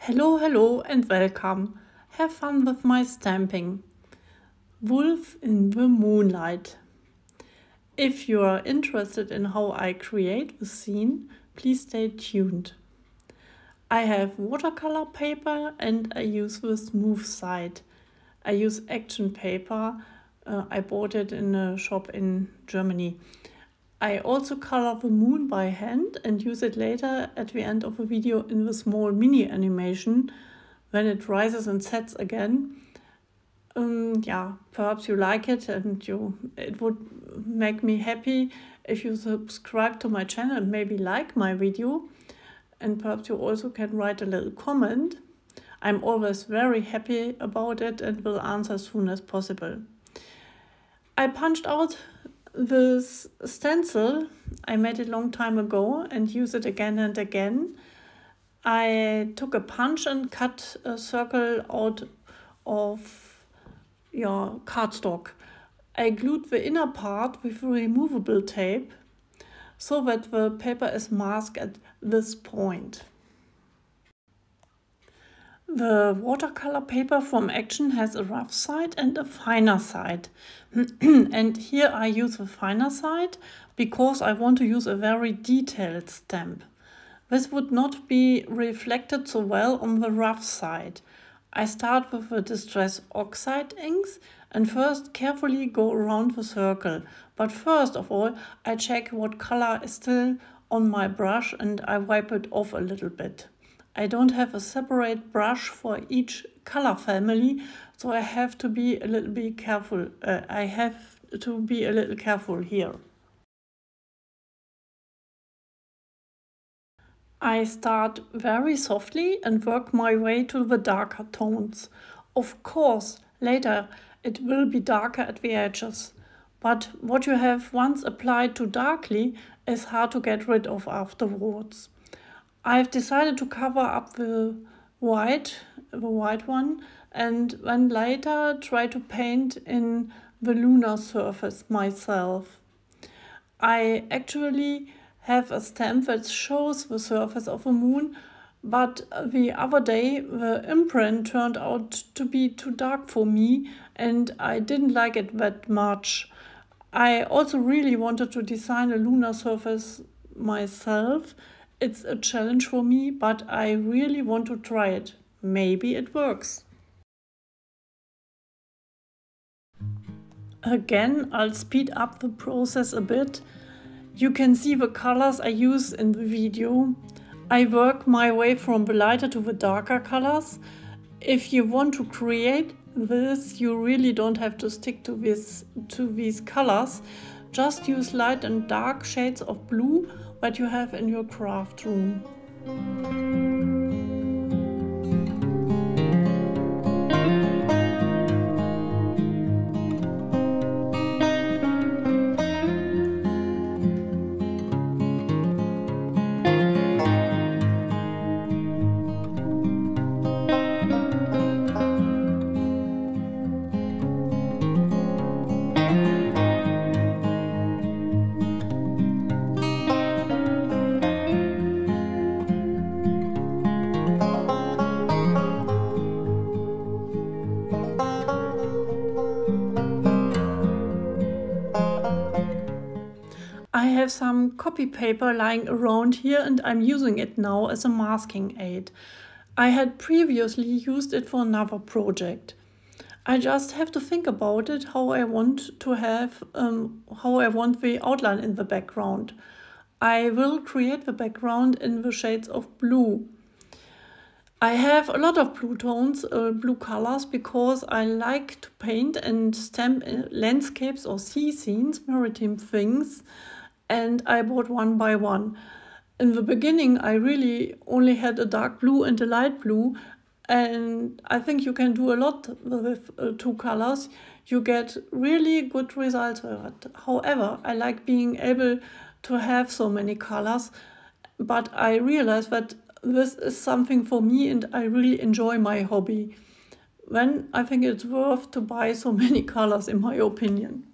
Hello and welcome. Have fun with my stamping. Wolf in the Moonlight. If you are interested in how I create the scene, please stay tuned. I have watercolor paper and I use the smooth side. I use action paper. I bought it in a shop in Germany. I also color the moon by hand and use it later at the end of the video in the small mini animation when it rises and sets again. Perhaps you like it and it would make me happy if you subscribe to my channel and maybe like my video, and perhaps you also can write a little comment. I'm always very happy about it and will answer as soon as possible. I punched out this stencil. I made it a long time ago and use it again and again. I took a punch and cut a circle out of cardstock. I glued the inner part with removable tape so that the paper is masked at this point. The watercolor paper from Action has a rough side and a finer side. And here I use the finer side because I want to use a very detailed stamp. This would not be reflected so well on the rough side. I start with the Distress Oxide inks and first carefully go around the circle. But first of all, I check what color is still on my brush and I wipe it off a little bit. I don't have a separate brush for each color family, so I have to be a little bit careful. Here. I start very softly and work my way to the darker tones. Of course, later it will be darker at the edges, but what you have once applied too darkly is hard to get rid of afterwards. I've decided to cover up the white one, and then later try to paint in the lunar surface myself. I actually have a stamp that shows the surface of the moon, but the other day the imprint turned out to be too dark for me and I didn't like it that much. I also really wanted to design a lunar surface myself. It's a challenge for me, but I really want to try it. Maybe it works. Again, I'll speed up the process a bit. You can see the colors I use in the video. I work my way from the lighter to the darker colors. If you want to create this, you really don't have to stick to these colors. Just use light and dark shades of blue that you have in your craft room. I have some copy paper lying around here and I'm using it now as a masking aid. I had previously used it for another project. I just have to think about it, how I want the outline in the background. I will create the background in the shades of blue. I have a lot of blue tones, blue colors, because I like to paint and stamp landscapes or sea scenes, maritime things, and I bought one by one. In the beginning, I really only had a dark blue and a light blue, and I think you can do a lot with two colors. You get really good results with it. However, I like being able to have so many colors, but I realized that this is something for me and I really enjoy my hobby. Then I think it's worth to buy so many colors, in my opinion.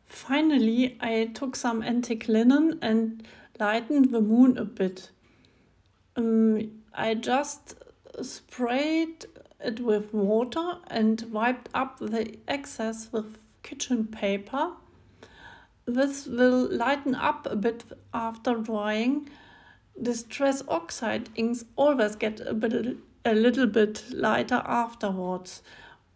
Finally, I took some antique linen and lightened the moon a bit. I just sprayed it with water and wiped up the excess with kitchen paper. This will lighten up a bit after drying. Distress oxide inks always get a little bit lighter afterwards.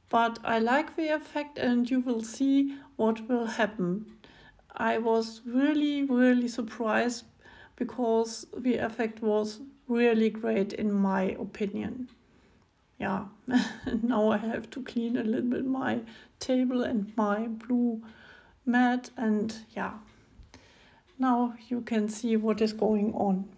But I like the effect and you will see what will happen. I was really surprised because the effect was really great in my opinion. Yeah, now I have to clean a little bit my table and my blue mat, and yeah, now you can see what is going on.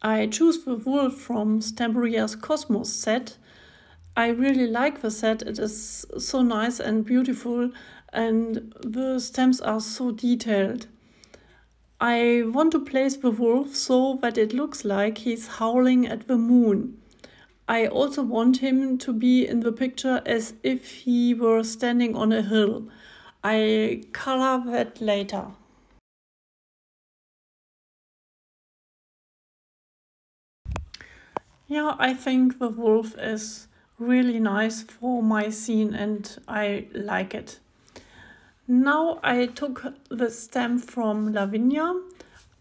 I choose the wool from Stamperia's Cosmos set. I really like the set, it is so nice and beautiful and the stamps are so detailed. I want to place the wolf so that it looks like he's howling at the moon. I also want him to be in the picture as if he were standing on a hill. I color that later. Yeah, I think the wolf is really nice for my scene and I like it. Now I took the stamp from Lavinia.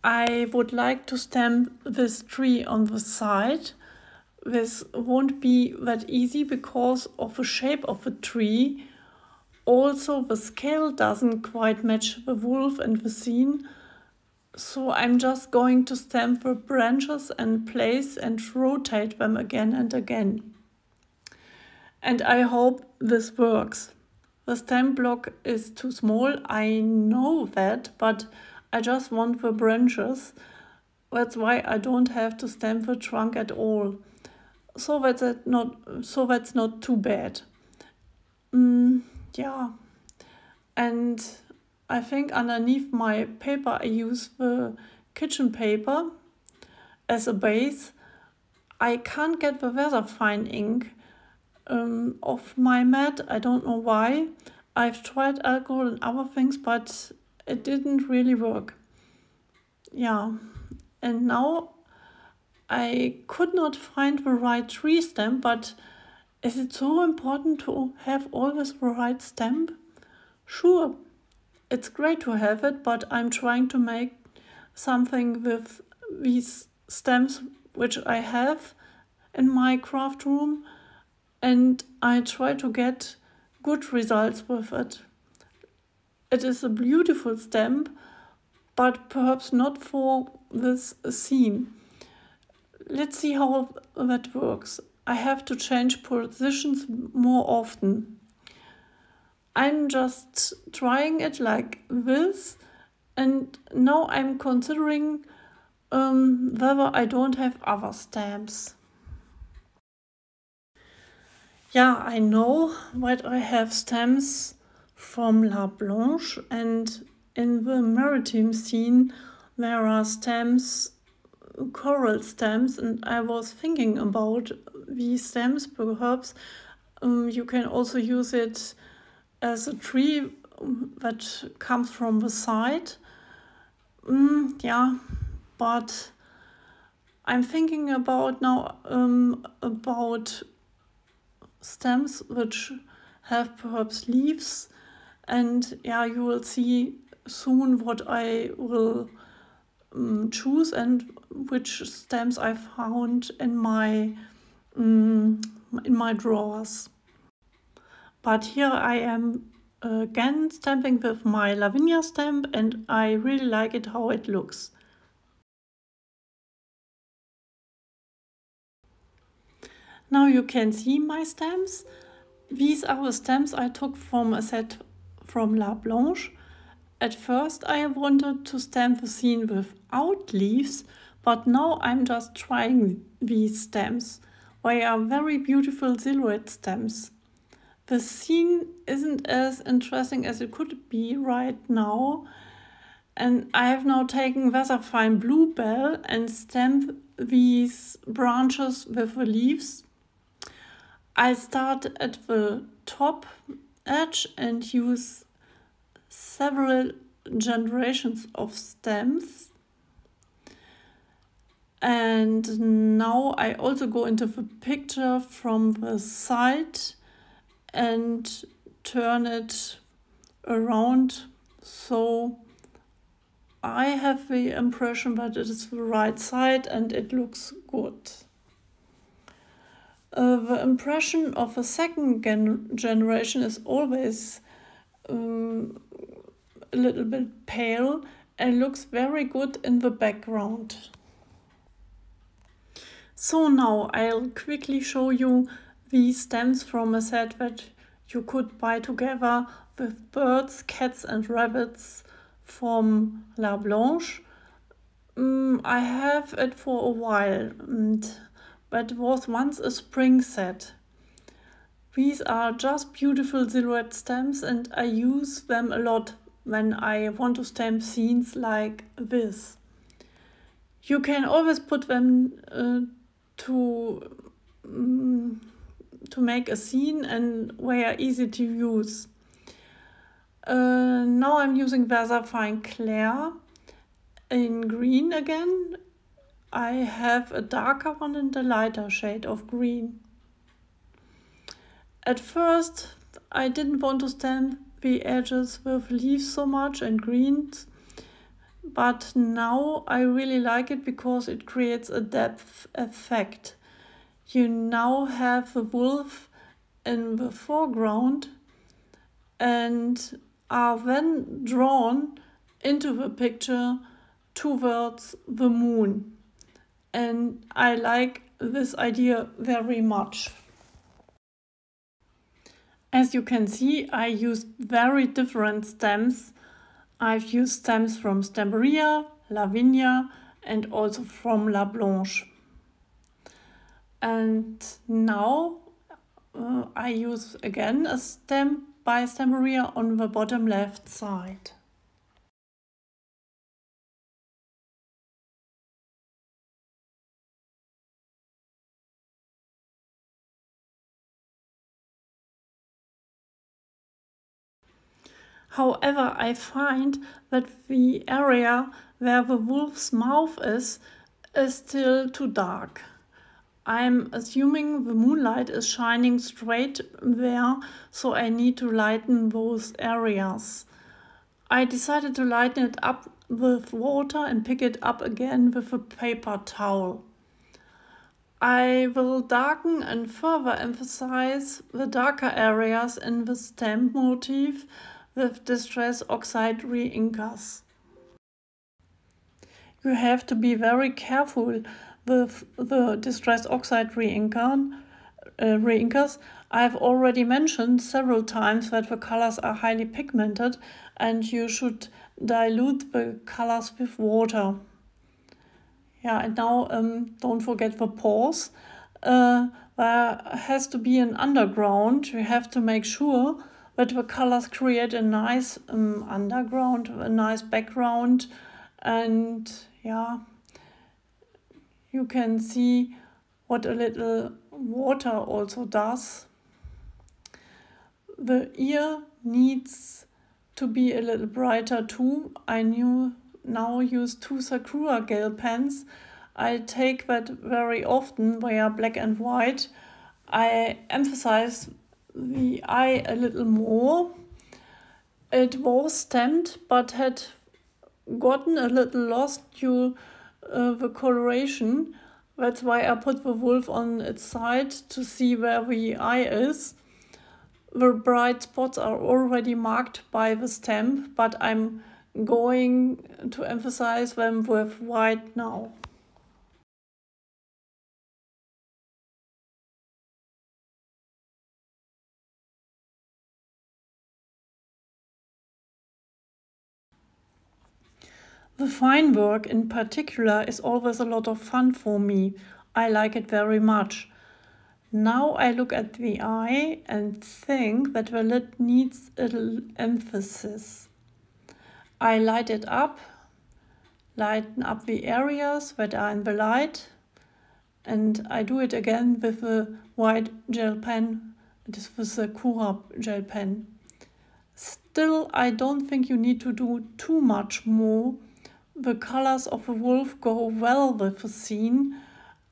I would like to stamp this tree on the side. This won't be that easy because of the shape of the tree. Also, the scale doesn't quite match the wolf and the scene. So I'm just going to stamp the branches and place and rotate them again and again. And I hope this works. The stamp block is too small, I know that, but I just want the branches. That's why I don't have to stamp the trunk at all. So that's not too bad. Yeah. And I think underneath my paper I use the kitchen paper as a base. I can't get the Versafine ink off my mat. I don't know why. I've tried alcohol and other things, but it didn't really work. Yeah, and now I could not find the right tree stamp, but is it so important to have always the right stamp? Sure, it's great to have it, but I'm trying to make something with these stamps which I have in my craft room, and I try to get good results with it. It is a beautiful stamp, but perhaps not for this scene. Let's see how that works. I have to change positions more often. I'm just trying it like this, and now I'm considering whether I don't have other stamps. Yeah, I know that I have stamps from La Blanche, and in the maritime scene there are stamps, coral stamps, and I was thinking about these stamps. Perhaps you can also use it as a tree that comes from the side. Yeah, but I'm thinking about now about stamps which have perhaps leaves, and yeah, you will see soon what I will choose and which stamps I found in my drawers. But here I am again stamping with my Lavinia stamp, and I really like it how it looks. Now you can see my stamps. These are the stamps I took from a set from La Blanche. At first I wanted to stamp the scene without leaves, but now I'm just trying these stamps. They are very beautiful silhouette stamps. The scene isn't as interesting as it could be right now, and I have now taken Versafine Bluebell and stamped these branches with the leaves. I start at the top edge and use several generations of stamps. And now I also go into the picture from the side and turn it around, so I have the impression that it is the right side and it looks good. The impression of a second generation is always a little bit pale and looks very good in the background. So now I'll quickly show you these stamps from a set that you could buy together with birds, cats and rabbits from La Blanche. I have it for a while, but it was once a spring set. These are just beautiful silhouette stamps and I use them a lot when I want to stamp scenes like this. You can always put them to make a scene and they are easy to use. Now I'm using Versafine Clair in green again. I have a darker one and a lighter shade of green. At first I didn't want to stamp the edges with leaves so much and greens, but now I really like it because it creates a depth effect. You now have the wolf in the foreground and are then drawn into the picture towards the moon. And I like this idea very much. As you can see, I used very different stamps. I've used stamps from Stamperia-Lavinia and also from La Blanche. And now I use again a stamp by Stamperia on the bottom left side. However, I find that the area where the wolf's mouth is still too dark. I'm assuming the moonlight is shining straight there, so I need to lighten those areas. I decided to lighten it up with water and pick it up again with a paper towel. I will darken and further emphasize the darker areas in the stamp motif with Distress Oxide Reinkers. You have to be very careful with the Distress Oxide Reinkers. I've already mentioned several times that the colors are highly pigmented and you should dilute the colors with water. Yeah, and now don't forget the pores. There has to be an underground. You have to make sure that the colors create a nice underground, a nice background, and yeah, you can see what a little water also does. The ear needs to be a little brighter too. I now use 2 Sakura gel pens. I take that very often. They are black and white. I emphasize the eye a little more. It was stamped but had gotten a little lost due the coloration. That's why I put the wolf on its side to see where the eye is. The bright spots are already marked by the stamp, but I'm going to emphasize them with white now. The fine work in particular is always a lot of fun for me. I like it very much. Now I look at the eye and think that the lid needs a little emphasis. I light it up, lighten up the areas that are in the light, and I do it again with a white gel pen. It is the Sakura gel pen. Still, I don't think you need to do too much more. The colors of the wolf go well with the scene.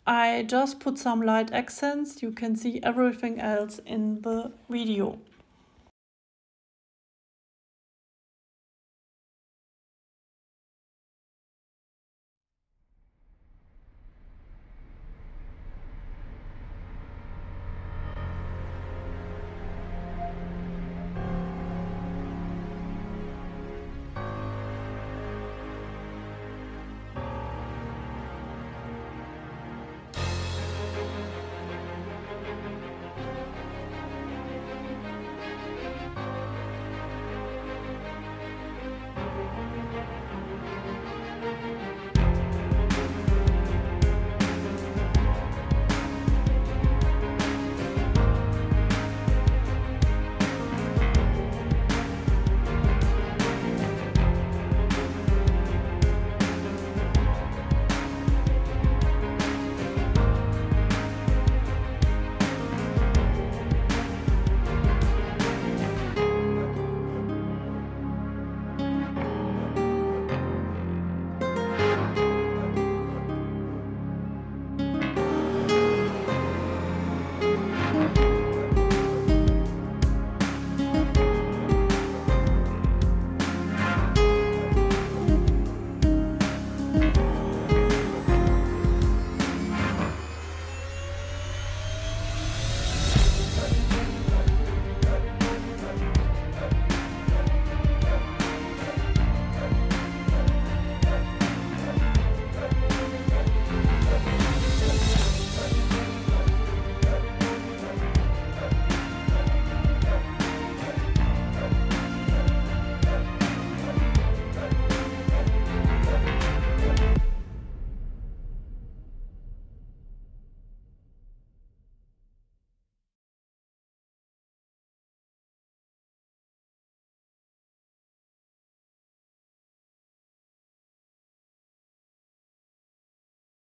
I just put some light accents. You can see everything else in the video.